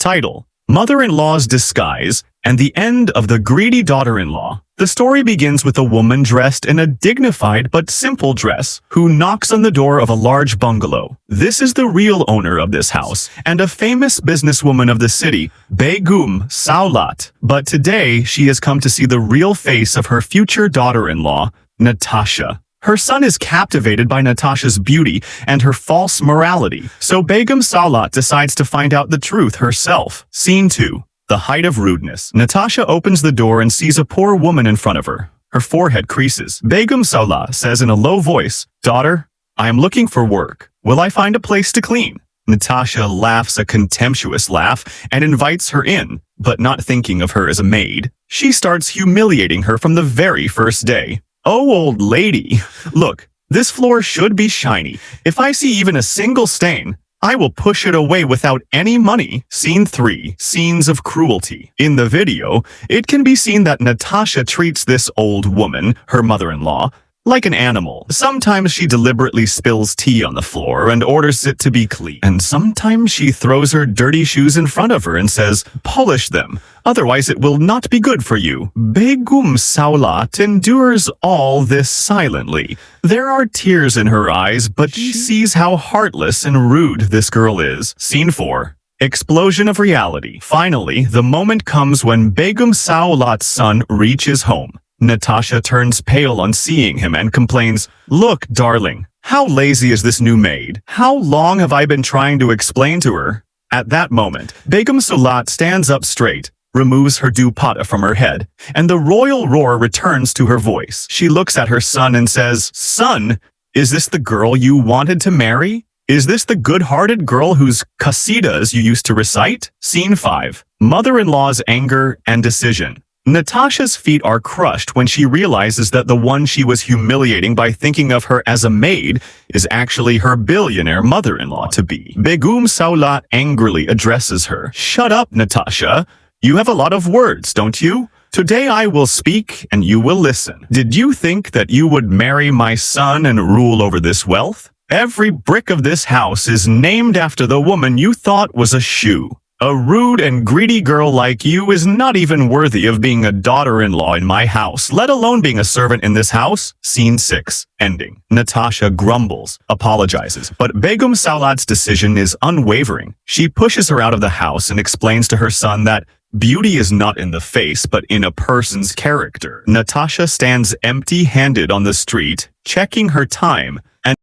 Title: Mother-in-law's Disguise and the End of the Greedy Daughter-in-Law. The story begins with a woman dressed in a dignified but simple dress who knocks on the door of a large bungalow. This is the real owner of this house and a famous businesswoman of the city, Begum Saulat. But today she has come to see the real face of her future daughter-in-law, Natasha. Her son is captivated by Natasha's beauty and her false morality, so Begum Saulat decides to find out the truth herself. Scene 2. The height of rudeness. Natasha opens the door and sees a poor woman in front of her. Her forehead creases. Begum Saulat says in a low voice, "Daughter, I am looking for work. Will I find a place to clean?" Natasha laughs a contemptuous laugh and invites her in, but not thinking of her as a maid. She starts humiliating her from the very first day. "Oh, old lady, look, this floor should be shiny. If I see even a single stain, I will push it away without any money." Scene 3. Scenes of cruelty. In the video, it can be seen that Natasha treats this old woman, her mother-in-law, like an animal. Sometimes she deliberately spills tea on the floor and orders it to be clean. And sometimes she throws her dirty shoes in front of her and says, "Polish them, otherwise it will not be good for you." Begum Saulat endures all this silently. There are tears in her eyes, but she sees how heartless and rude this girl is. Scene 4. Explosion of reality. Finally, the moment comes when Begum Saulat's son reaches home. Natasha turns pale on seeing him and complains, "Look, darling, how lazy is this new maid? How long have I been trying to explain to her?" At that moment, Begum Saulat stands up straight, removes her dupatta from her head, and the royal roar returns to her voice. She looks at her son and says, "Son, is this the girl you wanted to marry? Is this the good-hearted girl whose qasidas you used to recite?" Scene 5. Mother-in-law's anger and decision. Natasha's feet are crushed when she realizes that the one she was humiliating by thinking of her as a maid is actually her billionaire mother-in-law-to-be. Begum Saulat angrily addresses her. "Shut up, Natasha. You have a lot of words, don't you? Today I will speak and you will listen. Did you think that you would marry my son and rule over this wealth? Every brick of this house is named after the woman you thought was a shoe. A rude and greedy girl like you is not even worthy of being a daughter-in-law in my house, let alone being a servant in this house." Scene 6. Ending. Natasha grumbles, apologizes, but Begum Saulat's decision is unwavering. She pushes her out of the house and explains to her son that beauty is not in the face, but in a person's character. Natasha stands empty-handed on the street, checking her time, and